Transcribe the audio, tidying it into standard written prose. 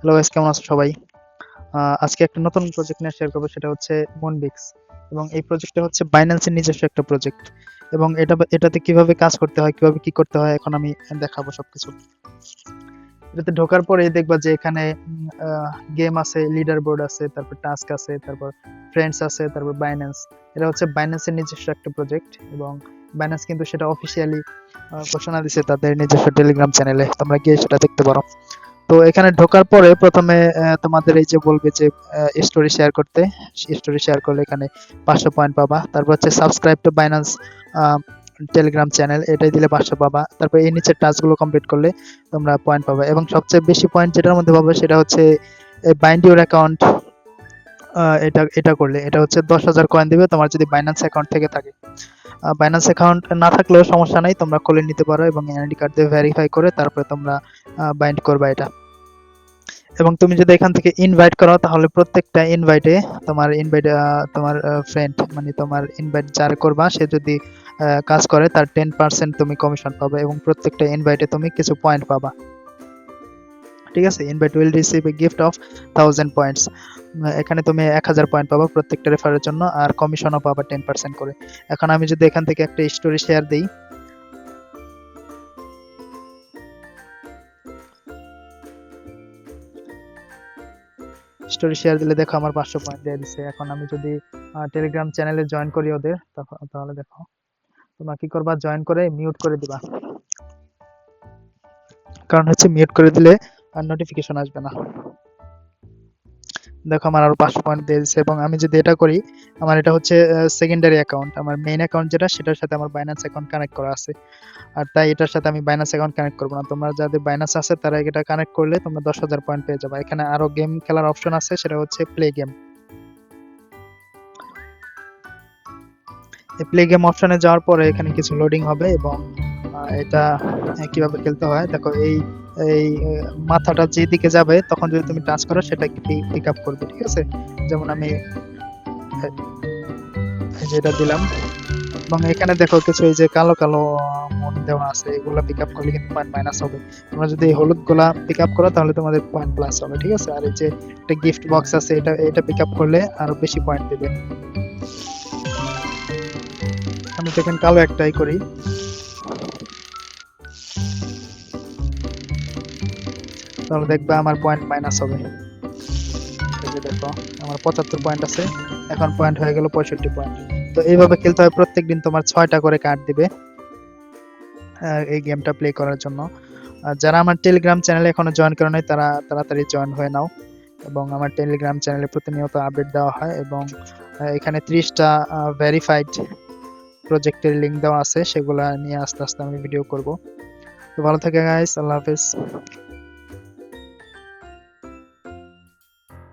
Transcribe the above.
Hello guys, কেমন আছো সবাই? আজকে একটা নতুন প্রজেক্ট নিয়ে শেয়ার করবো, সেটা হচ্ছে মুনবিক্স। এবং এই প্রজেক্টটা হচ্ছে বাইন্যান্সের নিজস্ব একটা প্রজেক্ট। এবং এটাতে কিভাবে কাজ করতে হয়, কিভাবে কি করতে হয়, এখন আমি দেখাবো সবকিছু। এটাতে ঢোকার পরে দেখবা যে এখানে গেম আছে, লিডার বোর্ড আছে, তারপর টাস্ক আছে, তারপর ফ্রেন্ডস আছে, তারপর বাইন্যান্স। এটা হচ্ছে বাইন্যান্সের নিজস্ব একটা প্রজেক্ট। এবং বাইন্যান্স কিন্তু সেটা অফিসিয়ালি ঘোষণা দিছে তাদের নিজস্ব টেলিগ্রাম চ্যানেলে, তোমরা গিয়ে সেটা দেখতে পারো। তো এখানে ঢোকার পরে প্রথমে তোমাদের এই যে বলবে যে স্টোরি শেয়ার করতে। স্টোরি শেয়ার করলে এখানে 500 পয়েন্ট পাবা। তারপর হচ্ছে subscribe to Binance Telegram channel, এটাই দিলে 500 পাবা। তারপর এই নিচের টাস্কগুলো কমপ্লিট করলে তোমরা পয়েন্ট পাবা। এবং সবচেয়ে বেশি পয়েন্ট যেটার মধ্যে পাবে সেটা হচ্ছে বাইন্ড ইউর অ্যাকাউন্ট। এটা এটা করলে এটা হচ্ছে 10,000 কয়েন দিবে তোমার যদি বাইন্যান্স অ্যাকাউন্ট থেকে থাকে। বাইন্যান্স অ্যাকাউন্ট না থাকলেও সমস্যা নাই, তোমরা খুলে নিতে পারো এবং এনআইডি কার্ড দিয়ে ভেরিফাই করে তারপরে তোমরা বাইন্ড করবা এটা। এবং তুমি যদি এখান থেকে ইনভাইট করো তাহলে প্রত্যেকটা ইনভাইটে তোমার ফ্রেন্ড মানে তোমার ইনভাইট যার করবা সে যদি কাজ করে তার 10% তুমি কমিশন পাবে এবং প্রত্যেকটা ইনভাইটে তুমি কিছু পয়েন্ট পাবা। ঠিক আছে, invite will receive a gift of 1000 points. এখানে তুমি 1000 পয়েন্ট পাবা প্রত্যেকটা রেফারের জন্য, আর কমিশনও পাবা 10% করে। এখন আমি যদি এখান থেকে একটা স্টোরি শেয়ার দিই, স্টোরি শেয়ার দিলে দেখো আমার 500 পয়েন্ট দিয়ে দিচ্ছে। এখন আমি যদি টেলিগ্রাম চ্যানেলে জয়েন করি ওদের, তাহলে দেখো তোমরা কি করবা, জয়েন করে মিউট করে দিবা। কারণ হচ্ছে মিউট করে দিলে আর নোটিফিকেশন আসবে না। দেখো আমার আরো 500 পয়েন্ট দিয়ে দিচ্ছে। এবং আমি যদি এটা করি, আমার এটা হচ্ছে সেকেন্ডারি অ্যাকাউন্ট। আমার মেইন অ্যাকাউন্ট যেটা সেটার সাথে আমার বাইন্যান্স অ্যাকাউন্ট কানেক্ট করা আছে। আর তাই এটার সাথে আমি বাইন্যান্স অ্যাকাউন্ট কানেক্ট করবো না। তোমরা যাদের বাইন্যান্স আছে তারা এটা কানেক্ট করলে তোমরা 10,000 পয়েন্ট পেয়ে যাবে। এখানে আরো গেম খেলার অপশন আছে, সেটা হচ্ছে প্লে গেম। এই প্লে গেম অপশনে যাওয়ার পরে এখানে কিছু লোডিং হবে এবং এটা কিভাবে খেলতে হয় দেখো। এই এই মাথাটা যেদিকে যাবে তখন যদি তুমি টাচ করো সেটা পিক আপ করবে। ঠিক আছে, যেমন আমি যেটা দিলাম। এবং এখানে দেখো কিছু এই যে কালো কালো মন দেওয়া আছে, এগুলা পিক আপ করলে কিন্তু পয়েন্ট মাইনাস হবে। তোমরা যদি এই হলুদ গুলা পিক আপ করো তাহলে তোমাদের পয়েন্ট প্লাস হবে। ঠিক আছে, আর এই যে একটা গিফট বক্স আছে, এটা এটা পিক আপ করলে আরো বেশি পয়েন্ট দেবে। আমি দেখেন কালো একটাই করি, তাহলে দেখবে আমার পয়েন্ট মাইনাস হবে। এই যে দেখো আমার 75 পয়েন্ট আছে, এখন পয়েন্ট হয়ে গেল 65 পয়েন্ট। তো এইভাবে খেলতে হয়, প্রত্যেকদিন তোমার 6টা করে কার্ড দিবে এই গেমটা প্লে করার জন্য। আর যারা আমার টেলিগ্রাম চ্যানেলে এখনো জয়েন করে নাই তারা তাড়াতাড়ি জয়েন হয়ে নাও। এবং আমার টেলিগ্রাম চ্যানেলে প্রতিনিয়ত আপডেট দেওয়া হয়। এবং এখানে 30টা ভেরিফাইড প্রজেক্টের লিঙ্ক দেওয়া আছে, সেগুলা নিয়ে আস্তে আস্তে আমি ভিডিও করব। তো ভালো থাকে গাইস, আল্লাহ হাফেজ।